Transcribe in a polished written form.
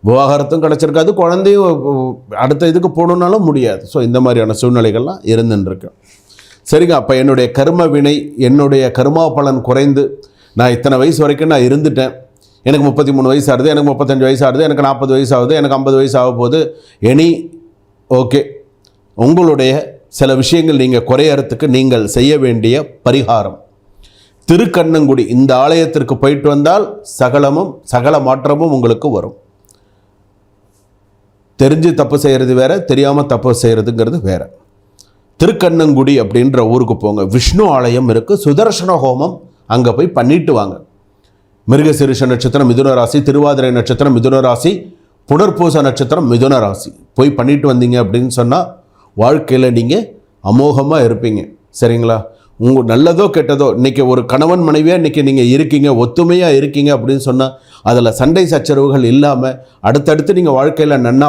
விவாகரத்தும் கிடச்சிருக்காது, குழந்தையும் அடுத்த இதுக்கு போகணுன்னாலும் முடியாது. ஸோ இந்த மாதிரியான சூழ்நிலைகள்லாம் இருந்துருக்கு. சரிங்க, அப்போ என்னுடைய கர்ம வினை, என்னுடைய கர்மா பலன் குறைந்து நான் இத்தனை வயசு வரைக்கும் நான் இருந்துட்டேன். எனக்கு 33 வயசு ஆகுது, எனக்கு 35 வயசு ஆகுது, எனக்கு 40 வயசு ஆகுது, எனக்கு 50 வயசு ஆக போகுது. ஓகே, உங்களுடைய சில விஷயங்கள் நீங்கள் குறையறதுக்கு நீங்கள் செய்ய வேண்டிய பரிகாரம், திருக்கண்ணங்குடி இந்த ஆலயத்திற்கு போயிட்டு வந்தால் சகல மாற்றமும் உங்களுக்கு வரும். தெரிஞ்சு தப்பு செய்கிறது வேற, தெரியாமல் தப்பு செய்கிறதுங்கிறது வேற. திருக்கண்ணங்குடி அப்படின்ற ஊருக்கு போங்க. விஷ்ணு ஆலயம் இருக்குது, சுதர்சன ஹோமம் அங்கே போய் பண்ணிட்டு வாங்க. மிருகசீரிஷ நட்சத்திரம் மிதுன ராசி, திருவாதிரை நட்சத்திரம் மிதுன ராசி, புனர்பூச நட்சத்திரம் மிதுன ராசி. போய் பண்ணிட்டு வந்தீங்க அப்படின்னு சொன்னால் வாழ்க்கையில் நீங்கள் அமோகமாக இருப்பீங்க. சரிங்களா? நல்லதோ கெட்டதோ, இன்றைக்கி ஒரு கணவன் மனைவியாக இன்றைக்கி நீங்கள் இருக்கீங்க, ஒத்துமையாக இருக்கீங்க அப்படின்னு சொன்னால் அதில் சண்டை சச்சரவுகள் இல்லாமல் அடுத்தடுத்து நீங்கள் வாழ்க்கையில் நன்னா